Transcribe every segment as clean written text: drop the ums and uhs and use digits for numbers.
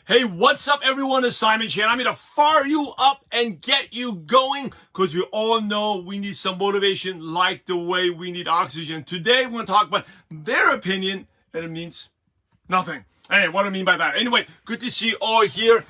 Hey, what's up, everyone? It's Simon Chan. I'm here to fire you up and get you going because we all know we need some motivation like the way we need oxygen. Today, we're going to talk about their opinion, and it means nothing. Hey, what do I mean by that? Anyway, good to see you all here.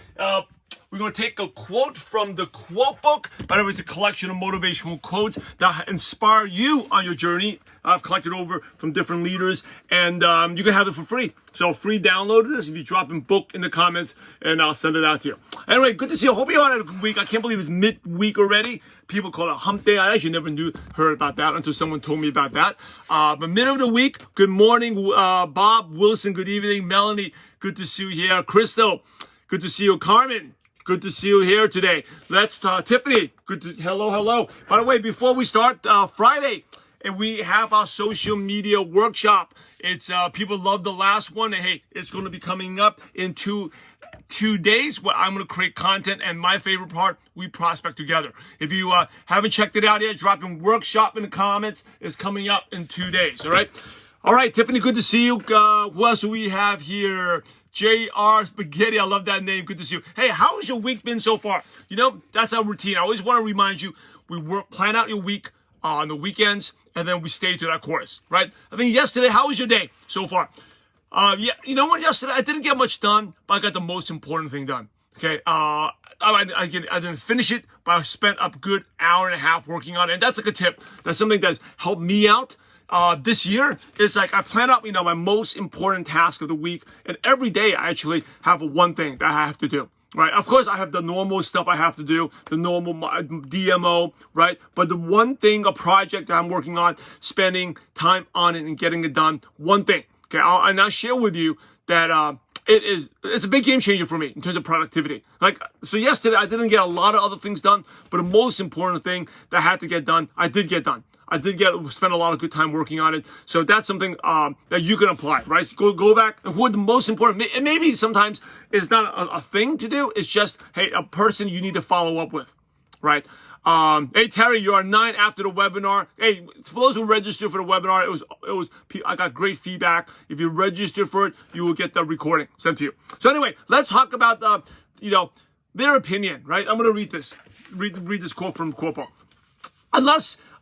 We're going to take a quote from the quote book. By the way, it's a collection of motivational quotes that inspire you on your journey. I've collected over from different leaders, and you can have it for free. So free download this if you drop in book in the comments, and I'll send it out to you. Anyway, good to see you. Hope you all had a good week. I can't believe it's midweek already. People call it hump day. I actually never heard about that until someone told me about that. But middle of the week, good morning, Bob, Wilson, good evening, Melanie, good to see you here. Crystal, good to see you. Carmen, good to see you here today. Let's Tiffany, hello. By the way, before we start, Friday, and we have our social media workshop. It's people love the last one, and hey, it's going to be coming up in two days where I'm going to create content, and my favorite part, we prospect together. If you haven't checked it out yet, drop in workshop in the comments. It's coming up in 2 days. All right, Tiffany, good to see you. Who else do we have here? JR Spaghetti, I love that name. Good to see you. Hey, how has your week been so far? You know, that's our routine. I always want to remind you, plan out your week on the weekends, and then we stay to that course, right? I think yesterday, how was your day so far? Yeah, you know what? Yesterday, I didn't get much done, but I got the most important thing done. Okay, I didn't finish it, but I spent a good hour and a half working on it. And that's like a tip. That's something that's helped me out. This year, it's like I plan out, my most important task of the week. And every day I actually have one thing that I have to do, right? Of course, I have the normal stuff I have to do, the normal DMO, right? But the one thing, a project that I'm working on, spending time on it and getting it done, one thing, okay? I'll share with you that, it's a big game changer for me in terms of productivity. So yesterday I didn't get a lot of other things done, but the most important thing that I had to get done, I did get done. I did spend a lot of good time working on it. So that's something that you can apply, right? Go back. And what the most important, and maybe sometimes it's not a thing to do. It's just, hey, a person you need to follow up with, right? Hey, Terry, you are 9 after the webinar. Hey, for those who registered for the webinar, I got great feedback. If you register for it, you will get the recording sent to you. So anyway, let's talk about, their opinion, right? I'm going to read this. Read this quote from Quopo.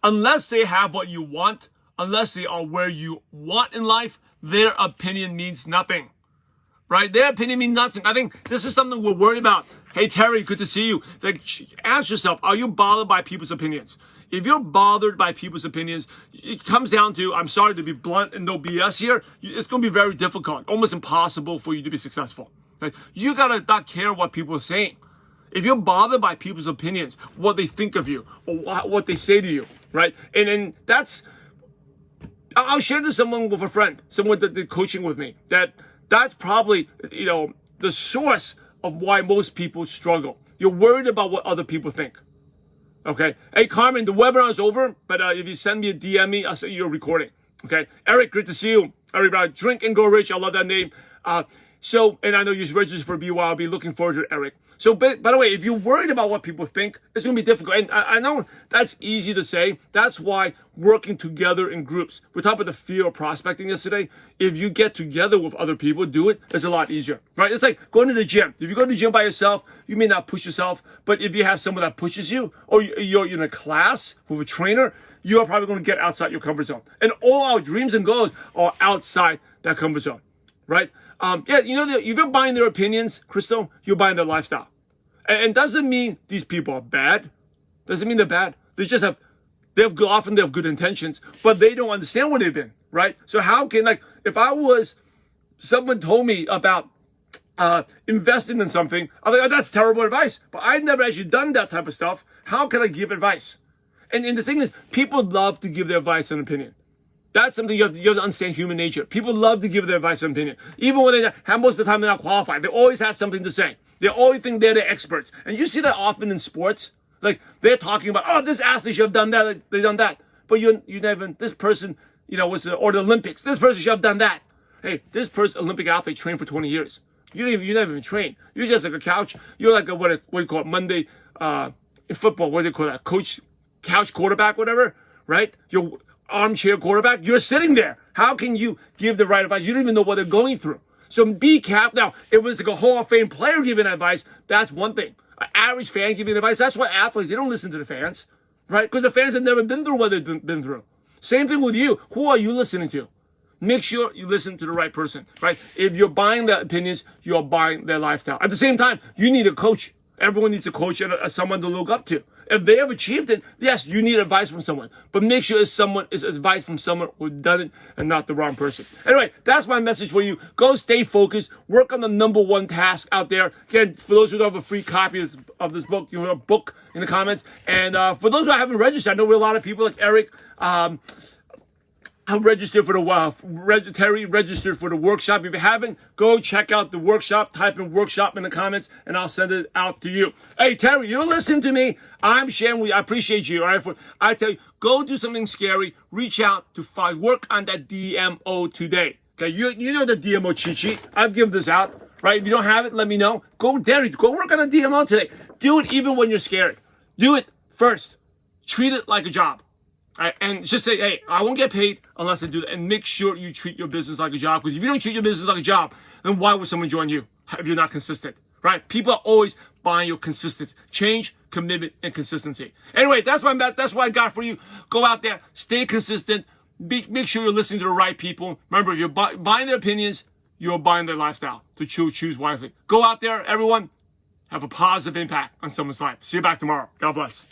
Unless they have what you want, unless they are where you want in life, their opinion means nothing, right? Their opinion means nothing. I think this is something we're worried about. Hey, Terry, good to see you. Ask yourself, are you bothered by people's opinions? If you're bothered by people's opinions, it comes down to, I'm sorry to be blunt and no BS here, it's going to be very difficult, almost impossible for you to be successful. Right? You got to not care what people are saying. If you're bothered by people's opinions, what they think of you, or what they say to you, right? And I'll share this with a friend, someone that did coaching with me, that's probably, the source of why most people struggle. You're worried about what other people think. Okay? Hey, Carmen, the webinar is over, but if you send me a DM, I'll send you a recording. Okay? Eric, great to see you. Everybody, Drink and Go Rich, I love that name. And I know you registered for BY, I'll be looking forward to it, Eric. So, by the way, if you're worried about what people think, it's going to be difficult. And I know that's easy to say. That's why working together in groups. We talked about the fear of prospecting yesterday. If you get together with other people, do it, it's a lot easier, right? It's like going to the gym. If you go to the gym by yourself, you may not push yourself. But if you have someone that pushes you, or you're in a class with a trainer, you are probably going to get outside your comfort zone. And all our dreams and goals are outside that comfort zone, right? If you're buying their opinions, Crystal, you're buying their lifestyle. And doesn't mean these people are bad. Doesn't mean they're bad. Often they have good intentions, but they don't understand where they've been, right? So how can, if someone told me about investing in something, I'm like, oh, that's terrible advice. But I've never actually done that type of stuff. How can I give advice? And the thing is, people love to give their advice and opinion. That's something you have to understand human nature. People love to give their advice and opinion. Even when most of the time they're not qualified, they always have something to say. They always think they're the experts. And you see that often in sports. Like, they're talking about, oh, this athlete should have done that, they've done that. But you never, this person, or the Olympics, this person should have done that. Hey, this Olympic athlete trained for 20 years. You never even trained. You're just like a couch. You're like what do you call it, Monday, in football, what do they call that? Couch quarterback, whatever, right? You're armchair quarterback. You're sitting there. How can you give the right advice? You don't even know what they're going through. So be careful. Now, if it's like a Hall of Fame player giving advice, that's one thing. An average fan giving advice, that's why athletes, they don't listen to the fans, right? Because the fans have never been through what they've been through. Same thing with you. Who are you listening to? Make sure you listen to the right person, right? If you're buying their opinions, you're buying their lifestyle. At the same time, you need a coach. Everyone needs a coach and someone to look up to. If they have achieved it, yes, you need advice from someone. But make sure it's advice from someone who done it and not the wrong person. Anyway, that's my message for you. Go stay focused. Work on the number one task out there. Again, for those who don't have a free copy of this book, you know, book in the comments. And for those who haven't registered, I know we have a lot of people like Eric. I'm registered for the Terry registered for the workshop. If you haven't, go check out the workshop. Type in workshop in the comments, and I'll send it out to you. Hey, Terry, you don't listen to me. I'm sharing with you. I appreciate you. All right, I tell you, go do something scary. Reach out to find. Work on that DMO today. Okay, you know the DMO cheat sheet. I've given this out. Right? If you don't have it, let me know. Go, Terry. Go work on a DMO today. Do it even when you're scared. Do it first. Treat it like a job. Right, and just say, hey, I won't get paid unless I do that. And make sure you treat your business like a job. Because if you don't treat your business like a job, then why would someone join you if you're not consistent? Right? People are always buying your consistent change, commitment, and consistency. Anyway, that's what I got for you. Go out there, stay consistent. Make sure you're listening to the right people. Remember, if you're buying their opinions, you're buying their lifestyle. So choose wisely. Go out there, everyone. Have a positive impact on someone's life. See you back tomorrow. God bless.